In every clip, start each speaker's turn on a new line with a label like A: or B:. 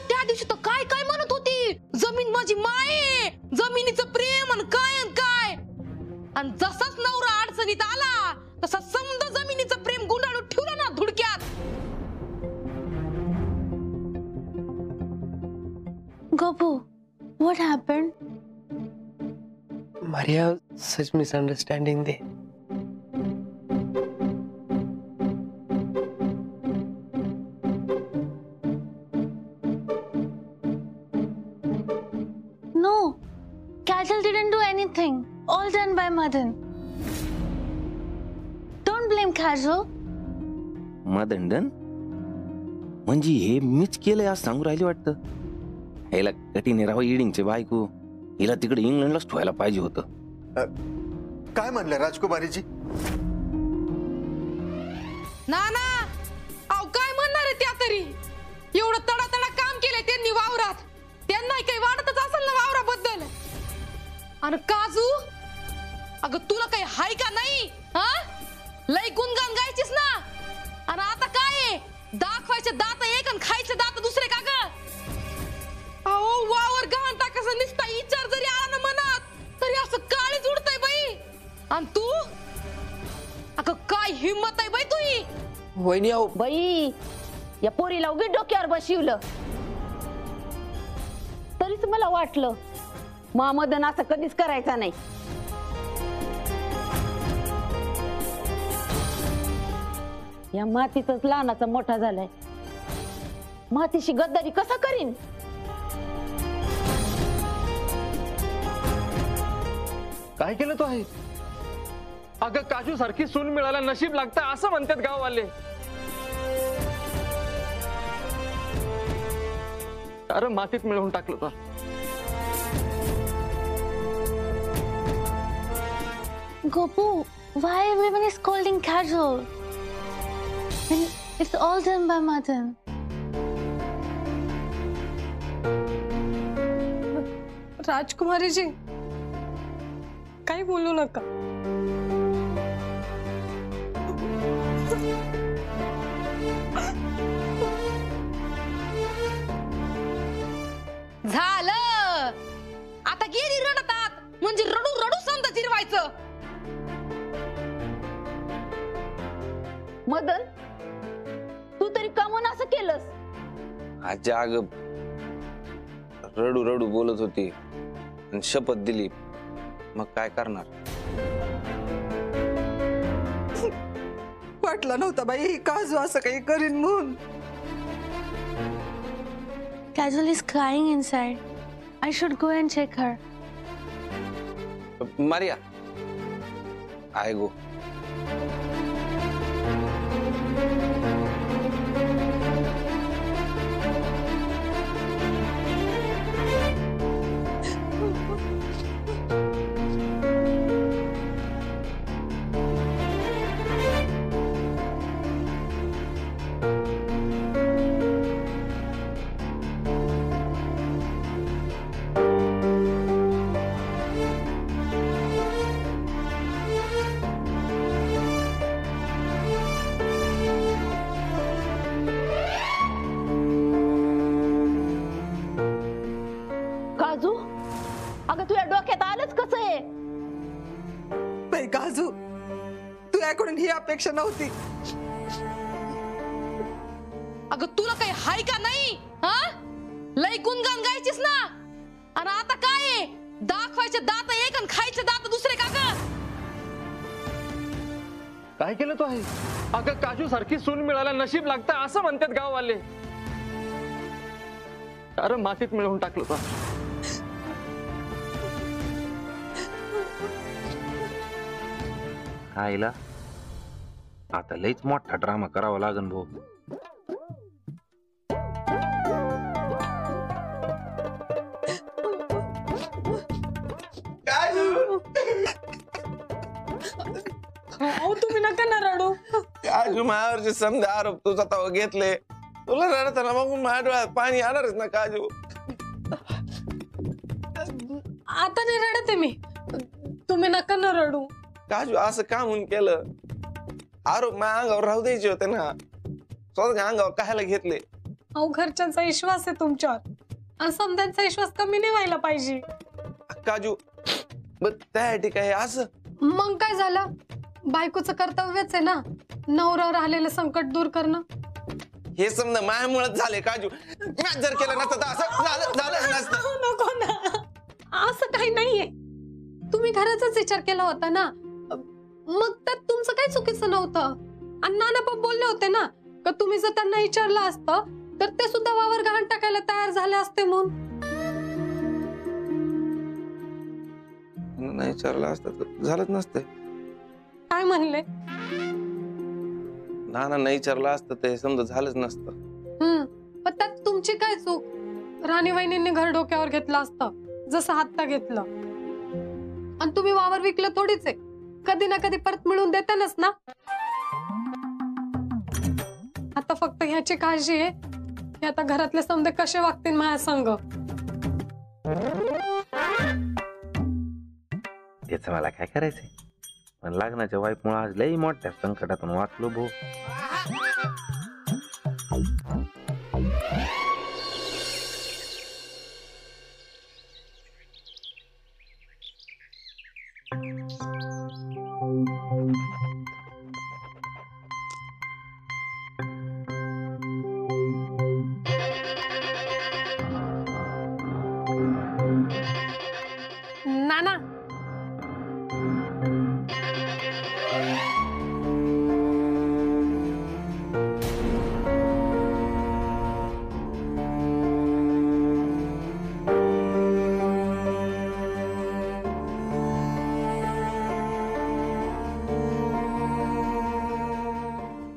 A: त्या दिवशी तर काय काय म्हणत होती, जमीन माझी माय, जमिनीचं प्रेम आणि काय आणि जसाच नवरा अडचणीत आला तसा समजा जमिनीचं प्रेम गुंडाळून ठेवलं ना धुडक्यात.
B: Gopu, what happened?
C: Maria, such misunderstanding there.
B: No, Kajal didn't do anything. All done by Madan. Don't blame Kajal.
D: मदंडन म्हणजे हे मीच केलंय आज सांगू राहिली वाटतं. ह्याला कठीण राव इडिंगचे बायको, हिला तिकडे इंग्लंडलाच ठेवायला पाहिजे होतं.
E: काय म्हणलं राजकुमारीजी?
A: ना अहो काय म्हणणार आहे त्या तरी, एवढं तडा काम केलंय त्यांनी वावरात, त्यांना काही वाटतच असेल ना वावराबद्दल. आणि काजू, अगं तुला काही हाय का नाही? हा, लय गुणगान गायचीस ना, आणि आता काय आहे, दाखवायचे दात एक आणि खायचे दात दुसरे का ग? अहो वावर गहाण टाकायचं निसता विचार जरी आला ना मनात तरी असं काळीच उडतंय बाई. आणि तू, अगं काय हिम्मत आहे बाई तुही.
C: वहिनी आहो
F: बाई, या पोरीला उगी डोक्यावर बसवलं. तरीच मला वाटलं मामदन असं कधीच करायचा नाही. या मातीतच लहानाचा मोठा झालाय, मातीशी गद्दारी कसा करीन?
G: काय केलं तो आहे? अगं काजू सारखी सून मिळायला नशीब लागतं असं म्हणतात गाववाले. अरे मातीत मिळवून टाकलं तर.
B: Gopu, why everyone is scolding Kajal? And it's all done by Madan.
A: राजकुमारी जी, काही बोलू नका. झालं, आता गेली रडतात म्हणजे रडू रडू समजा जिरवायचं.
F: मदन, तू तरी का म्हणून असं केलंस?
D: आजच्या अग रडू रडू बोलत होती आणि शपथ दिली, मग काय करणार.
H: वाटलं नव्हतं बाई काजू असं काही करीन म्हणून.
B: Kajal is crying inside. I should go and check her.
D: Maria, I go.
F: Kaju, अगं तुझ्या डोक्यात आलंच कसं आहे?
H: बाई काजू, तुझ्याकडून ही अपेक्षा नव्हती.
A: अगं तुला काही हाय का नाही? हा, लय गुणगान गायचीस ना, आणि आता काय आहे, दाखवायचे दात एक आणि खायचे दात दुसरे का ग?
G: काय केलं तो आहे? अगं काजू सारखी सून मिळायला नशीब लागतं असं म्हणतात गाववाले. अरे मातीत मिळवून टाकलं तर.
D: आईला आता लईच मोठा ड्रामा करावा लागन भाऊ.
A: अहो तुम्ही नका ना रडू.
D: काजू माझ्यावरचे समजा आरोप तुझा तवा घेतले, तुला रडताना बघून माझ्या डोळ्यात पाणी येणारच ना काजू.
A: आता नाही रडते मी, तुम्ही नका ना रडू.
D: काजू असं का म्हणून केलं? आरोप माझ्या अंगावर राहू द्यायचे होते ना, स्वतःच्या अंगावर कायला घेतले?
A: अहो घरच्यांचा विश्वास आहे तुमच्यावर आणि समद्यांचा विश्वास कमी नाही व्हायला पाहिजे.
D: काजू मग त्यासाठी काय असं
A: मग काय झालं, बायकोचं कर्तव्यच आहे ना नवऱ्यावर आलेलं संकट दूर करणं.
D: हे समजा मायामुळेच झाले काजू. मॅच जर केलं नसतं तर असं झालं नसतं.
A: नको ना, असं काही नाहीये. तुम्ही घराचाच विचार केला होता ना, मग त्यात तुमचं काही चुकीचं नव्हतं. आणि नाना पण बोलले होते ना का तुम्ही जर त्यांना विचारलं असतं तर ते सुद्धा वावर गहाण टाकायला तयार झाले असते. म्हणून
D: नाही विचारलं असतं तर झालंच नसतं.
A: काय म्हणले?
D: नाना नाही विचारलं असतं ते समजा झालंच नसतं.
A: पण त्यात तुमची काय चूक? राणी वहिनींनी घर डोक्यावर घेतलं असतं जसं हातता घेतलं. आणि तुम्ही वावर विकलं थोडीच आहे, कधी ना कधी परत मिळून देतानच ना. आता फक्त ह्याची काळजी आहे की आता घरातले समजे कसे वागतील माझ्या संग.
D: त्याच मला काय करायचंय, पण लग्नाच्या वाईफमुळे आज लई मोठ्या संकटातून वाचलो भाऊ.
A: नाना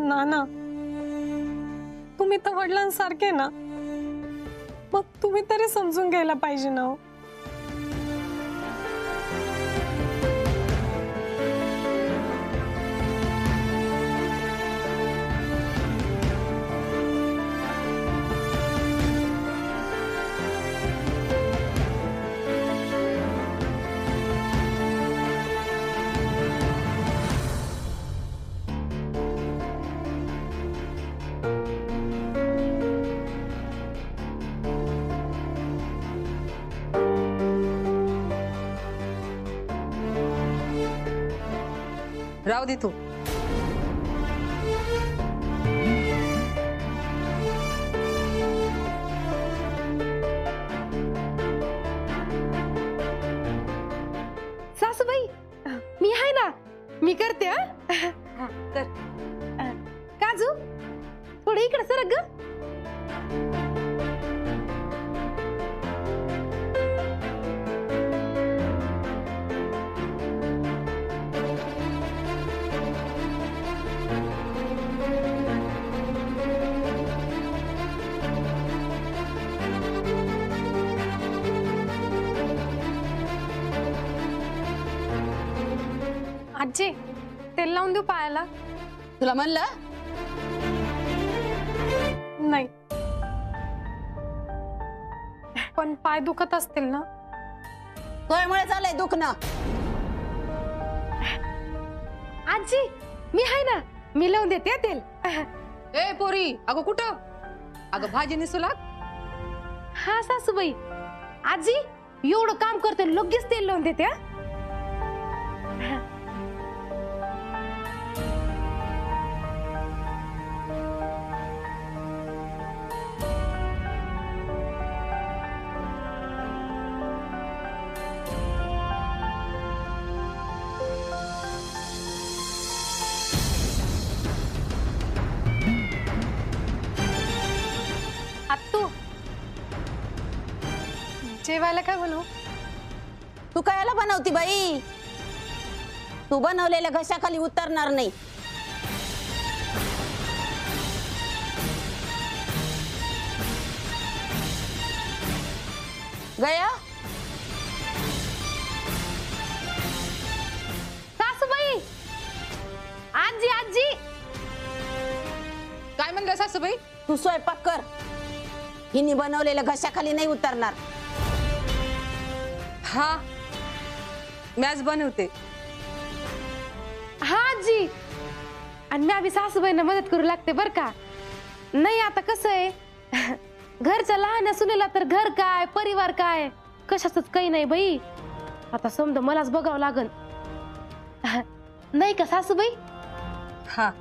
A: नाना तुम्ही तर वडिलांसारखे ना, मग तुम्ही तरी समजून घ्यायला पाहिजे ना.
H: राहू दे तू.
A: सासूबाई मी आहे ना, मी करते.
H: कर.
A: काजू थोडं इकडे सरक ग. आजी तेल लावून देऊ पायाला?
F: तुला म्हणलं
A: नाही, पण पाय दुखत असतील ना.
F: तोयमुळे झालंय दुखणं.
A: आजी मी आहे ना, मी लावून देते तेल.
H: ए पोरी, अगं कुठं? अगं भाजी निसू लाग.
A: हा सासूबाई, आजी एवढं काम करते लगेच तेल लावून देते. आत्तू जेवायला काय बनवू?
F: तू कायला बनवती बाई? तू बनवलेल्या घशाखाली उतरणार नाही. गया
A: सासूबाई, आजी आजी
H: काय म्हणलं सासूबाई?
F: तू स्वयंपाक कर. हिने बनवलेल्या घशाखाली नाही उतरणार.
H: हा मॅच बनवते.
A: हा आजी, आणि मी आम्ही सासूबाईंना मदत करू लागते बर का. नाही आता कसं आहे, घरच्या लहान सुनेला तर घर काय परिवार काय कशाच काही नाही बाई. आता समजा मलाच बघावं लागल नाही का सासूबाई?
H: हा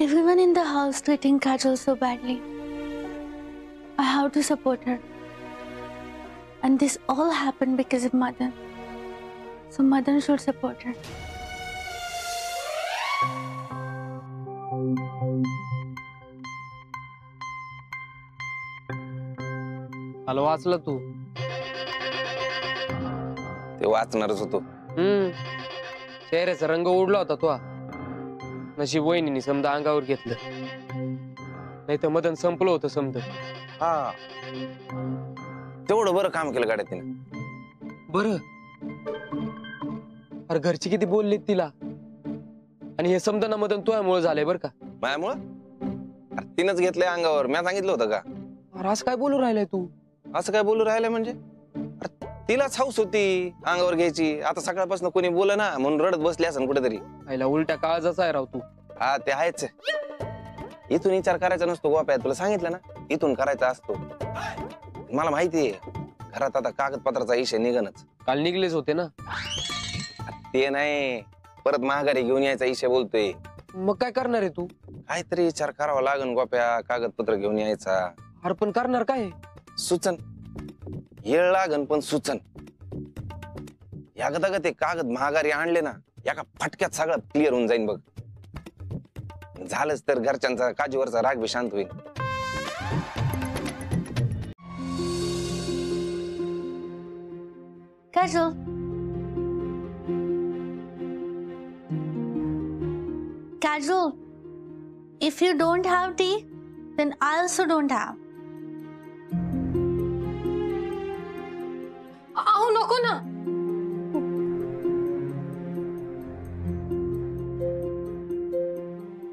B: Everyone in the house treating Kajal so badly. I have to support her. And this all happened because of Madan. So Madan should support her.
C: Hello वाचलं तू?
D: ते वाचणारच होतो.
C: चेहऱ्याचा रंग उडला होता तो. नशीब वहिनीने समजा अंगावर घेतलं, नाही तर मदन संपलं होतं समजा.
D: हा तेवढं बरं काम केलं गाड्या तिने.
C: बर अरे घरची किती बोलले तिला, आणि हे समजा ना मदन तुझ्यामुळे झालंय बर का.
D: मायामुळं तिनंच घेतलंय अंगावर. मी सांगितलं होतं का?
C: अरे असं काय बोलू राहिलाय तू?
D: असं काय बोलू राहिलंय म्हणजे? तिलाच हौस होती अंगावर घ्यायची. आता सकाळपासून कोणी बोल ना म्हणून रडत बसली असं कुठेतरी.
C: आईला उलट्या काळजाचा आहे राव तू.
D: हा ते आहेच. इथून विचार करायचा नसतो गोप्या, तुला सांगितलं ना इथून करायचा असतो. मला माहितीये घरात आता कागदपत्राचा विषय निघणच.
C: काल निघलेच होते ना.
D: ते नाही, परत महागारी घेऊन यायचा विषय बोलतोय.
C: मग काय करणार आहे तू?
D: काहीतरी विचार करावा लागन गोप्या. कागदपत्र घेऊन यायचा.
C: अरे पण करणार काय?
D: सुचन येळ लागन पण सुचन. एकदा ते कागद महागारी आणले ना एका फटक्यात सगळं क्लिअर होऊन जाईन बघ. झालंच तर घरच्यांचा काजूवरचा राग बी शांत होईल.
B: Kajal. Kajal, if you don't have tea, then I also don't have.
A: अहो नको ना.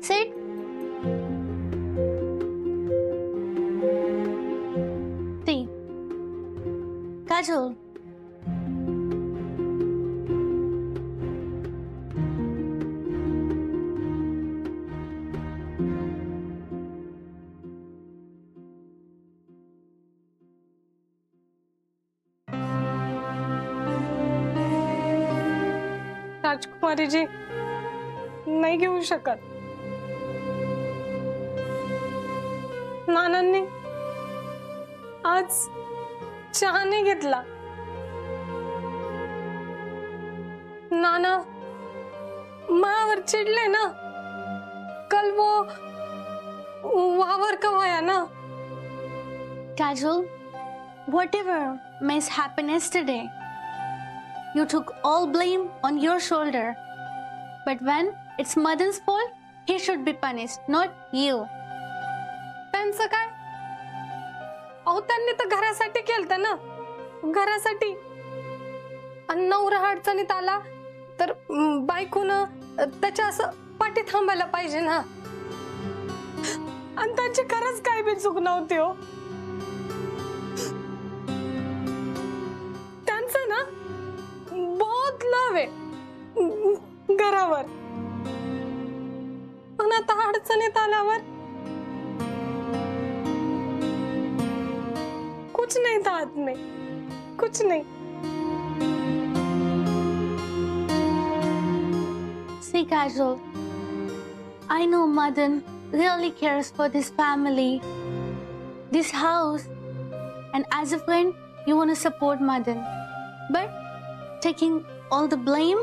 B: Sit. Tea. Kajal.
A: राजकुमारी जी नाही घेऊ शकत. नानांनी आज चहा नाही घेतला. नाना मायावर चिडले ना. कल वो वावर कवाया ना.
B: Kajal, whatever mess happened yesterday, you took all blame on your shoulder. But when it's Madan's fault, he should be punished, not you.
A: त्यांचं काय? अहो त्यांनी तर घरासाठी केलतं ना. घरासाठी. आणि नवरा अडचणीत आला तर बायकोनं त्याच्या असं पाठी थांबायला पाहिजे ना. आणि त्यांची खरंच काय बी चूक नव्हती हो. त्यांचं ना बहुत लव आहे घरावर. पण आता अडचणीत आल्यावर कुछ नहीं था हाथ में. कुछ नहीं.
B: See, Kajal, I know Madan really cares for this family, this house, and as a friend, you want to support Madan. But taking all the blame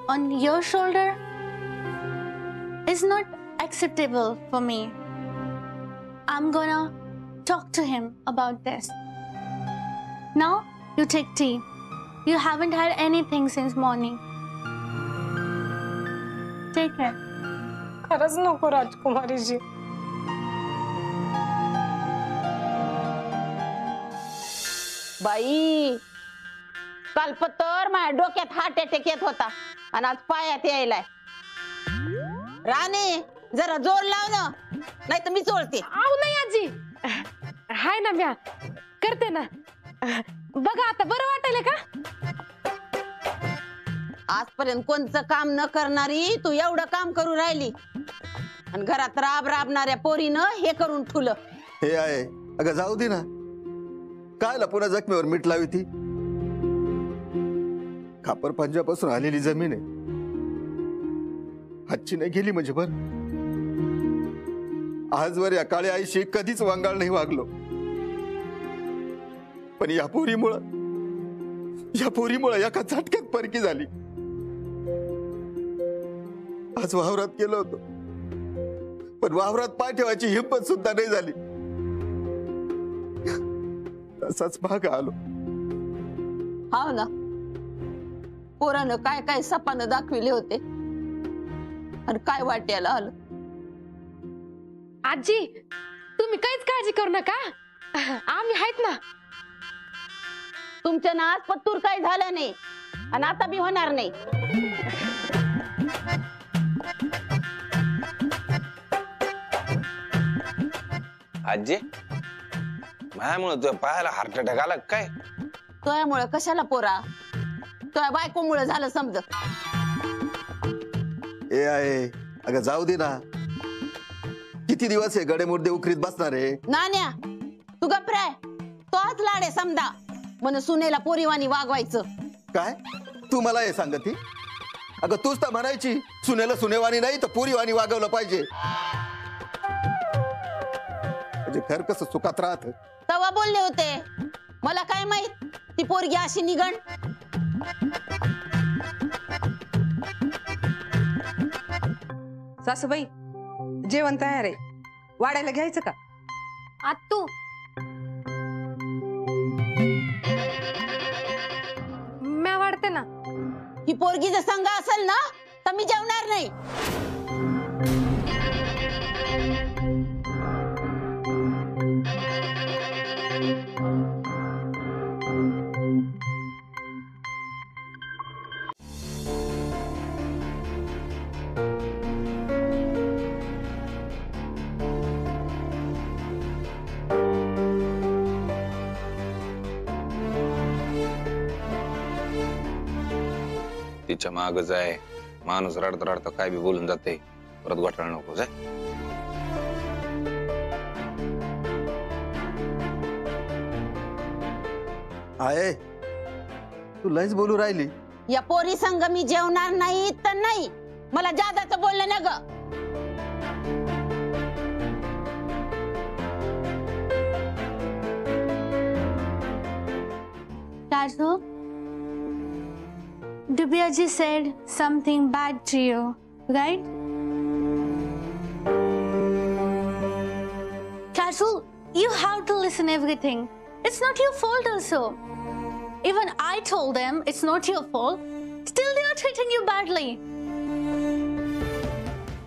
B: on your shoulder is not acceptable for me. I'm gonna talk to him about this. Now, You take tea. You haven't had anything since morning. Take care.
A: खरंच नको राजकुमारीजी.
F: बाई कालपतर माझ्या डोक्यात heart attack येत होता आणि आज पायात यायलाय. राणे जरा जोर लाव ना, नाही तर मी चोळते.
A: आऊ नाही आजी, हाय ना म्या करते ना. बघा आता बरं वाटेल का?
F: आजपर्यंत कोणचं काम न करणारी तू एवढं काम करू राहिली आणि घरात राबणाऱ्या पोरीनं हे करून ठुलं.
E: हे आहे अगं जाऊ दे ना, कायला पुन्हा जखमीवर मीठ लावी ती. खापर पंजापासून आलेली जमीन आहे, हातची नाही गेली म्हणजे बर. आजवर या काळ्या आईशी कधीच वांगाळ नाही वागलो, पण या पोरीमुळं एका झटक्यात परकी झाली. आज वावरात गेलो होतो, पण वावरात पाय ठेवायची हिंमत सुद्धा नाही झाली. तसाच माग आलो.
F: हा ना, पोरानं काय काय सपानं दाखविले होते आणि काय वाट्याला आलं.
A: आजी तुम्ही काहीच काळजी करू नका, आम्ही आहेत ना.
F: तुमच्या ना आज पत्तूर काही झालं नाही आणि आता बी होणार नाही.
D: आजी माझ्यामुळे तुझ्या पायाला हार्ट अटॅक आला काय?
F: तुझ्यामुळे कशाला पोरा, तुझ्या बायकोमुळे झालं समज.
E: हे आहे अगं जाऊ दे ना, किती दिवस हे गडे मुर्दे उकरीत बसणार आहे.
F: नान्या तू गप्राय, तोच लाडे समजा म्हण सुनेला पोरीवानी वागवायचं.
E: काय तू मला हे सांगती? अगं तूच तर म्हणायची सुनेला सुनेवानी नाही तर पोरीवानी वागवलं पाहिजे. म्हणजे घर कसं सुखात राहत.
F: तवा बोलले होते, मला काय माहित ती पोरगी अशी निघण.
H: सासूबाई जेवण तयार आहे, वाढायला घ्यायचं का?
A: आत्तू म्या वाढते ना.
F: ही पोरगी जर संघ असेल ना तर मी जेवणार नाही.
D: तिच्या माग जाय, माणूस रडता रडता काय बी बोलून जाते. परत घोटाळा नको जाय.
E: आहे तू लयच बोलू राहिली.
F: या पोरी संघ मी जेवणार नाही तर नाही. मला जादाचं बोललं ना ग.
B: Tazu, Dubyaji said something bad to you, right? Tazu, you have to listen everything. It's not your fault also. Even I told them it's not your fault. Still they are treating you badly.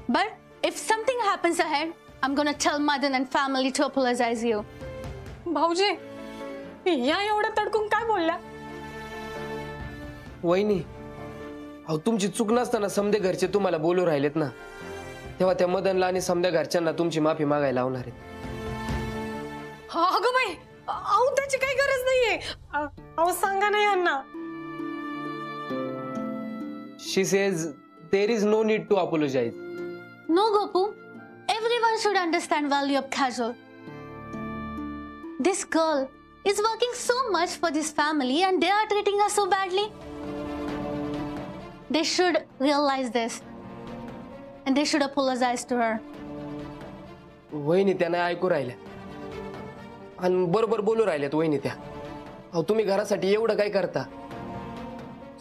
B: But if something happens ahead, I'm gonna tell Madan and family to apologize you.
A: भाऊजी या एवढं तडकून काय बोलल्या?
C: वहिनी अहो तुमची चूक नसताना समदे घरचे तुम्हाला बोलू राहिलेत ना, तेव्हा त्या मदनला आणि समद्या घरच्यांना तुमची माफी मागायला लावणार आहेत.
A: अगं बाई, अहो त्याची काही गरज नाहीये. अहो सांगा ना यांना.
C: She says there is no need to apologize.
B: No, Gopu. Everyone should understand value of Kajol. This girl is working so much for this family and they are treating her so badly. They should realize this and they should apologize to her.
C: वहिनी त्यांना ऐकू राहिल्या आणि बरोबर बोलू राहिल्यात वहिनी त्या. अहो तुम्ही घरासाठी एवढं काय करता?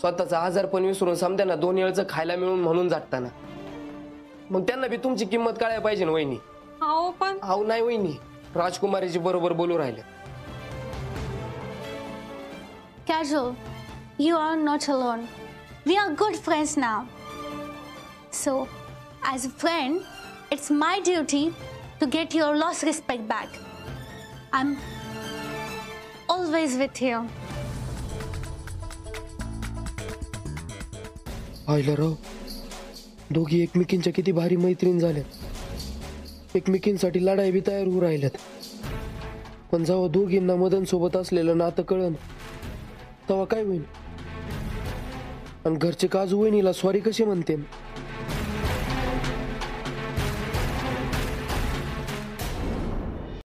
C: स्वतःचा आजार पण विसरून समद्यांना 2 वेळचं खायला मिळून म्हणून जाताना मग त्यांना बी तुमची किंमत कळायला पाहिजे ना वहिनी.
A: अहो पण
C: अहो नाही वहिनी, राजकुमारीची बरोबर बोलू राहिले.
B: Kajol, you are not alone. We are good friends now. So, as a friend, it's my duty to get your lost respect back. I'm always with you.
C: पाहिलं राव, दोघी एकमेकींच्या किती भारी मैत्रीण झाल्यात. एकमेकींसाठी लढाई बी तयार होऊ राहिल्यात. पण जेव्हा दोघींना मदन सोबत असलेलं नातं कळन तेव्हा काय होईल? आणि घरचे काजू वहिनीला सॉरी कशी म्हणते?